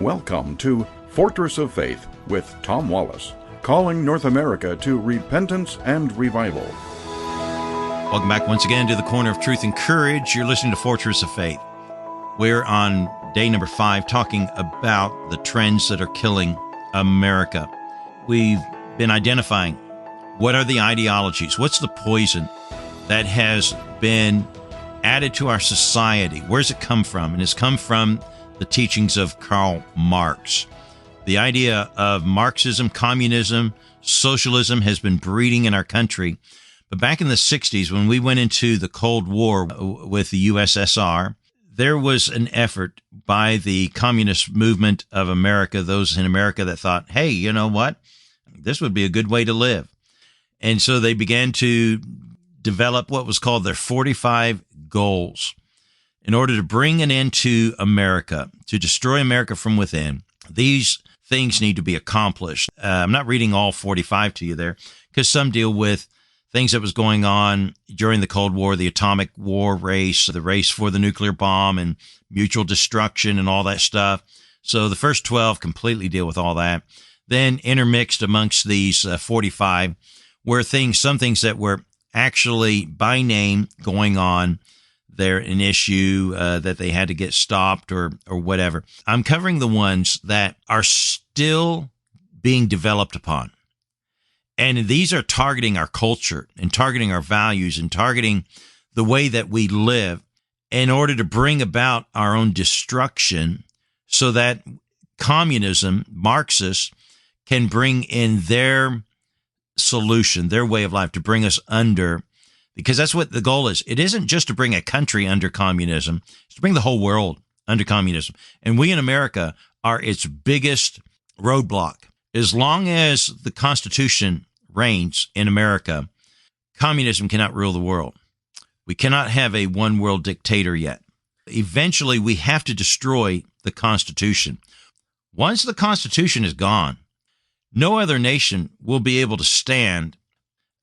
Welcome to Fortress of Faith with Tom Wallace, calling North America to repentance and revival. Welcome back once again to the Corner of Truth and Courage. You're listening to Fortress of Faith. We're on day number 5 talking about the trends that are killing America. We've been identifying what are the ideologies, what's the poison that has been added to our society. Where's it come from? And it's come from the teachings of Karl Marx. The idea of Marxism, communism, socialism has been breeding in our country. But back in the 60s, when we went into the Cold War with the USSR, there was an effort by the communist movement of America, those in America that thought, hey, you know what? This would be a good way to live. And so they began to develop what was called their 45 goals in order to bring an end to America, to destroy America from within. These things need to be accomplished. I'm not reading all 45 to you there because some deal with things that was going on during the Cold War, the atomic war race, the race for the nuclear bomb and mutual destruction and all that stuff. So the first 12 completely deal with all that. Then intermixed amongst these 45 were some things that were actually by name going on. They're an issue that they had to get stopped or whatever. I'm covering the ones that are still being developed upon. And these are targeting our culture and targeting our values and targeting the way that we live in order to bring about our own destruction so that communism, Marxists, can bring in their solution, their way of life to bring us under. Because that's what the goal is. It isn't just to bring a country under communism. It's to bring the whole world under communism. And we in America are its biggest roadblock. As long as the Constitution reigns in America, communism cannot rule the world. We cannot have a one world dictator yet. Eventually, we have to destroy the Constitution. Once the Constitution is gone, no other nation will be able to stand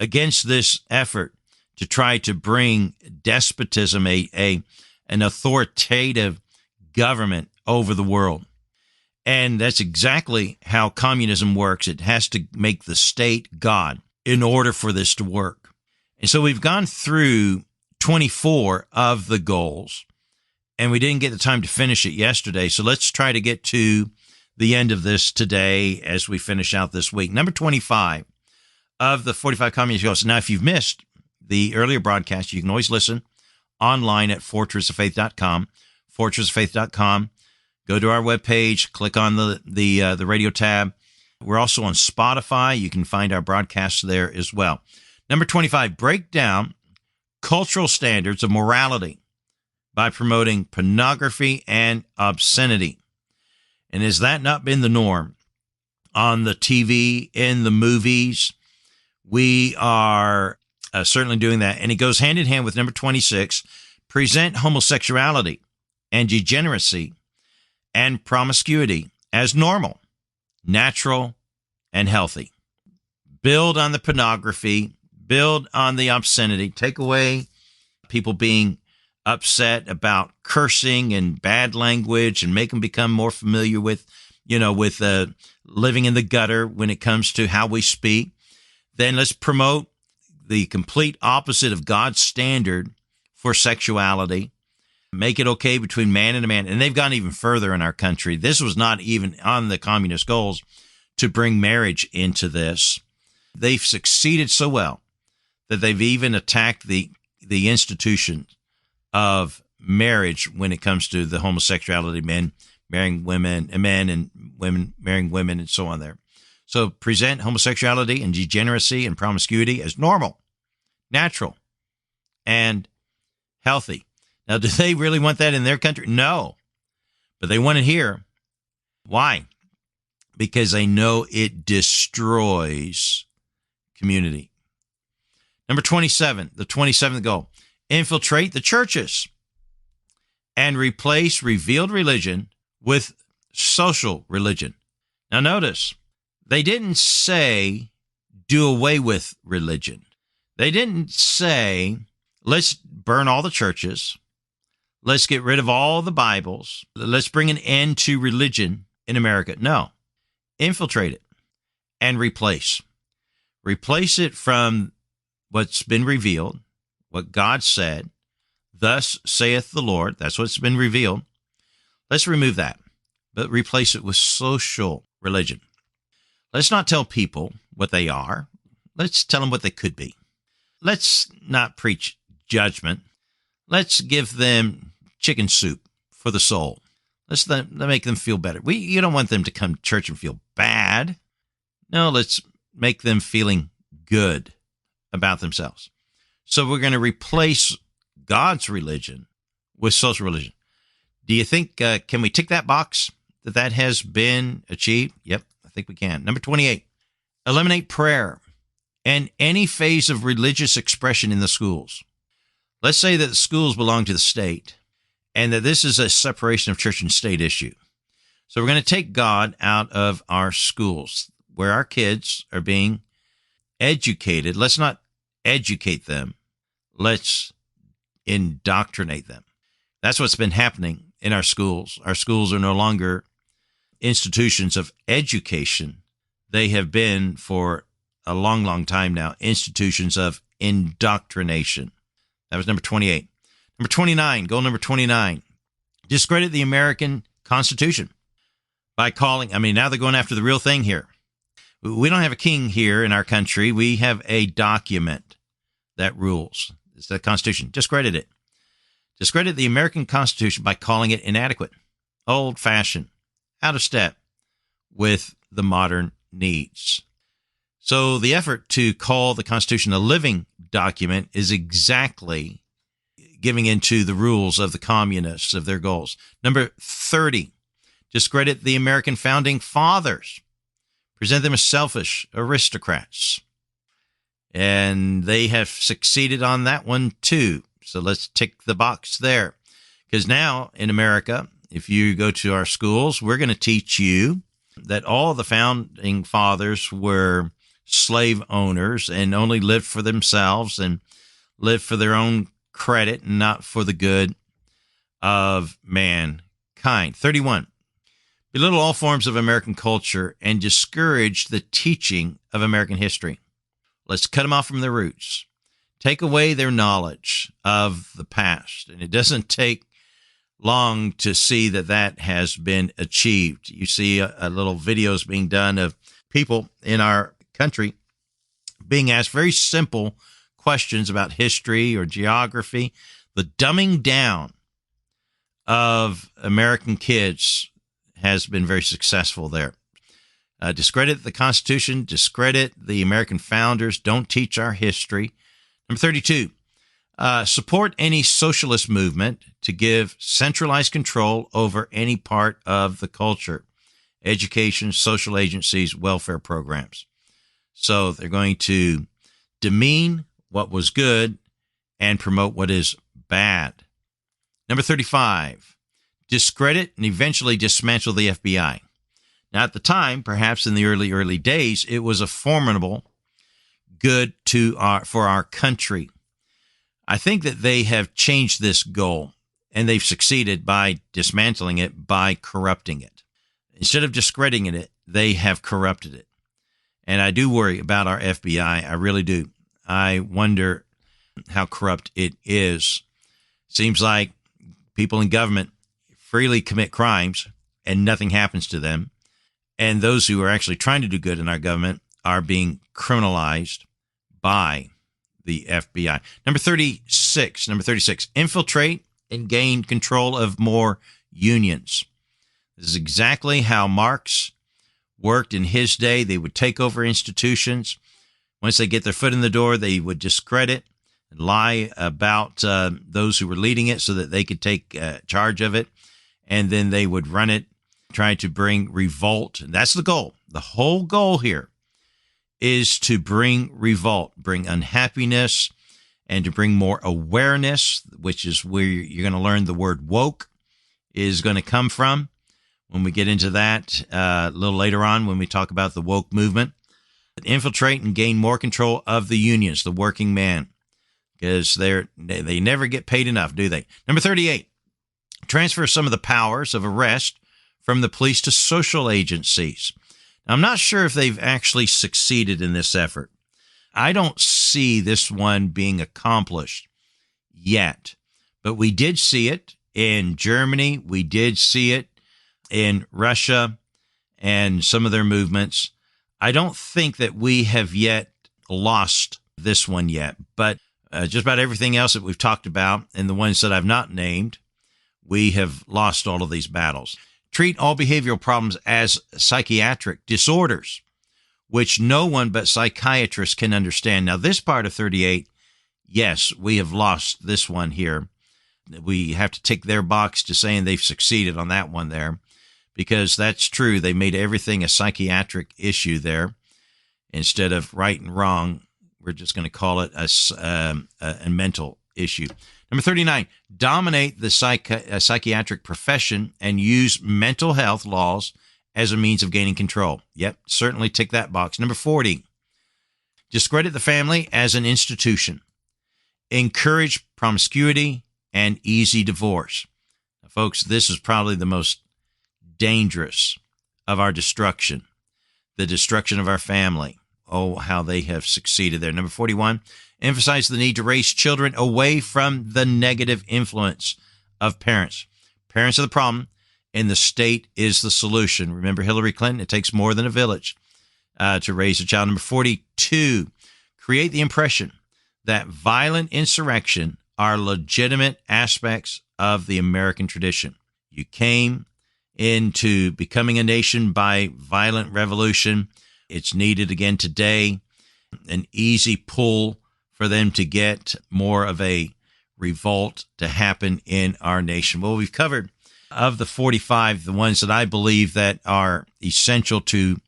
against this effort to try to bring despotism, an authoritative government over the world. And that's exactly how communism works. It has to make the state God in order for this to work. And so we've gone through 24 of the goals, and we didn't get the time to finish it yesterday. So let's try to get to the end of this today as we finish out this week. Number 25 of the 45 communist goals. Now, if you've missed the earlier broadcast, you can always listen online at fortressoffaith.com, fortressoffaith.com. Go to our webpage, click on the radio tab. We're also on Spotify. You can find our broadcasts there as well. Number 25, break down cultural standards of morality by promoting pornography and obscenity. And has that not been the norm on the TV, in the movies? We are certainly doing that. And it goes hand in hand with number 26, present homosexuality and degeneracy and promiscuity as normal, natural, and healthy. Build on the pornography, build on the obscenity, take away people being upset about cursing and bad language and make them become more familiar with living in the gutter when it comes to how we speak. Then let's promote the complete opposite of God's standard for sexuality. Make it okay between man and a man. And they've gone even further in our country. This was not even on the communist goals to bring marriage into this. They've succeeded so well that they've even attacked the institution of marriage when it comes to the homosexuality, men marrying women, and men and women marrying women, and so on there. So present homosexuality and degeneracy and promiscuity as normal, natural, and healthy. Now, do they really want that in their country? No, but they want it here. Why? Because they know it destroys community. Number 27, the 27th goal, infiltrate the churches and replace revealed religion with social religion. Now, notice, they didn't say do away with religion. They didn't say, let's burn all the churches. Let's get rid of all the Bibles. Let's bring an end to religion. in America. No, infiltrate it and replace. Replace it from what's been revealed, what God said, thus saith the Lord. That's what's been revealed. Let's remove that, but replace it with social religion. Let's not tell people what they are. Let's tell them what they could be. Let's not preach judgment. Let's give them chicken soup for the soul. Let's make them feel better. You don't want them to come to church and feel bad. No, let's make them feeling good about themselves. So we're going to replace God's religion with social religion. Do you think, can we tick that box that has been achieved? Yep, I think we can. Number 28, eliminate prayer and any phase of religious expression in the schools. Let's say that the schools belong to the state and that this is a separation of church and state issue. So we're going to take God out of our schools where our kids are being educated. Let's not educate them. Let's indoctrinate them. That's what's been happening in our schools. Our schools are no longer institutions of education. They have been for a long, long time now, institutions of indoctrination. That was number 28. Number 29, goal number 29, discredit the American Constitution by calling, now they're going after the real thing here. We don't have a king here in our country. We have a document that rules. It's the Constitution. Discredit it. Discredit the American Constitution by calling it inadequate, old-fashioned, out of step with the modern needs. So the effort to call the Constitution a living document is exactly giving into the rules of the communists, of their goals. Number 30, discredit the American founding fathers. Present them as selfish aristocrats. And they have succeeded on that one too. So let's tick the box there. Because now in America, if you go to our schools, we're going to teach you that all the founding fathers were slave owners and only lived for themselves and lived for their own credit and not for the good of mankind. 31, belittle all forms of American culture and discourage the teaching of American history. Let's cut them off from their roots. Take away their knowledge of the past. And it doesn't take long to see that has been achieved. You see a little videos being done of people in our country being asked very simple questions about history or geography. The dumbing down of American kids has been very successful there. Discredit the Constitution, discredit the American founders, don't teach our history. Number 32, support any socialist movement to give centralized control over any part of the culture, education, social agencies, welfare programs. So they're going to demean what was good and promote what is bad. Number 35, discredit and eventually dismantle the FBI. Now, at the time, perhaps in the early days, it was a formidable good for our country. I think that they have changed this goal, and they've succeeded by dismantling it, by corrupting it. Instead of discrediting it, they have corrupted it. And I do worry about our FBI. I really do. I wonder how corrupt it is. Seems like people in government freely commit crimes and nothing happens to them. And those who are actually trying to do good in our government are being criminalized by the FBI. Number 36, infiltrate and gain control of more unions. This is exactly how Marx worked in his day. They would take over institutions. Once they get their foot in the door, they would discredit and lie about those who were leading it so that they could take charge of it. And then they would run it, trying to bring revolt. And that's the goal. The whole goal here is to bring revolt, bring unhappiness, and to bring more awareness, which is where you're going to learn the word woke is going to come from. When we get into that a little later on, when we talk about the woke movement, infiltrate and gain more control of the unions, the working man, because they never get paid enough, do they? Number 38, transfer some of the powers of arrest from the police to social agencies. Now, I'm not sure if they've actually succeeded in this effort. I don't see this one being accomplished yet, but we did see it in Germany. We did see it in Russia and some of their movements. I don't think that we have yet lost this one yet, but just about everything else that we've talked about and the ones that I've not named, we have lost all of these battles. Treat all behavioral problems as psychiatric disorders, which no one but psychiatrists can understand. Now, this part of 38, yes, we have lost this one here. We have to tick their box to saying they've succeeded on that one there, because that's true. They made everything a psychiatric issue there. Instead of right and wrong, we're just going to call it a mental issue. Number 39, dominate the psychiatric profession and use mental health laws as a means of gaining control. Yep, certainly tick that box. Number 40, discredit the family as an institution. Encourage promiscuity and easy divorce. Now, folks, this is probably the most dangerous of our destruction, the destruction of our family. Oh, how they have succeeded there. Number 41, emphasize the need to raise children away from the negative influence of parents. Parents are the problem, and the state is the solution. Remember Hillary Clinton? It takes more than a village to raise a child. Number 42, create the impression that violent insurrection are legitimate aspects of the American tradition. You came into becoming a nation by violent revolution. It's needed again today, an easy pull for them to get more of a revolt to happen in our nation. Well, we've covered of the 45, the ones that I believe that are essential to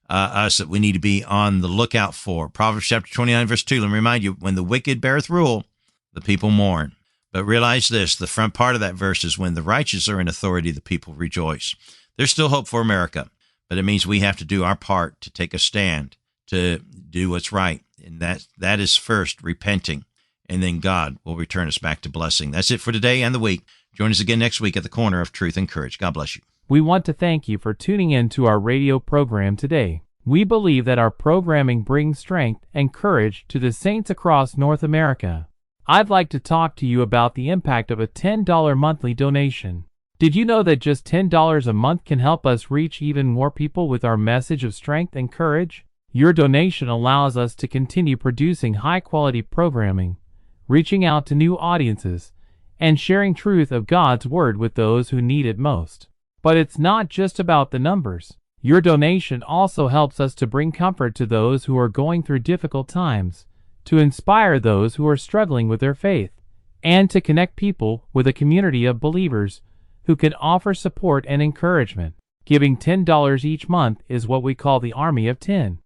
us that we need to be on the lookout for. Proverbs chapter 29, verse 2, let me remind you, when the wicked beareth rule, the people mourn. But realize this, the front part of that verse is when the righteous are in authority, the people rejoice. There's still hope for America, but it means we have to do our part to take a stand, to do what's right. And that is first repenting, and then God will return us back to blessing. That's it for today and the week. Join us again next week at the Corner of Truth and Courage. God bless you. We want to thank you for tuning in to our radio program today. We believe that our programming brings strength and courage to the saints across North America. I'd like to talk to you about the impact of a $10 monthly donation. Did you know that just $10 a month can help us reach even more people with our message of strength and courage? Your donation allows us to continue producing high-quality programming, reaching out to new audiences, and sharing truth of God's Word with those who need it most. But it's not just about the numbers. Your donation also helps us to bring comfort to those who are going through difficult times, to inspire those who are struggling with their faith, and to connect people with a community of believers who can offer support and encouragement. Giving $10 each month is what we call the Army of 10.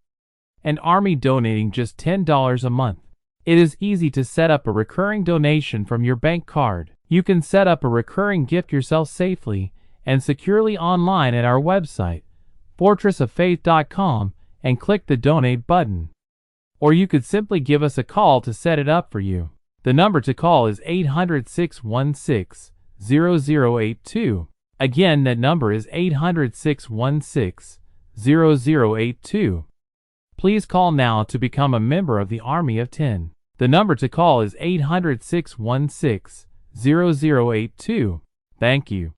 An army donating just $10 a month. It is easy to set up a recurring donation from your bank card. You can set up a recurring gift yourself safely and securely online at our website, fortressoffaith.com, and click the donate button. Or you could simply give us a call to set it up for you. The number to call is 800-616-0082. Again, that number is 800-616-0082. Please call now to become a member of the Army of 10. The number to call is 800-616-0082. Thank you.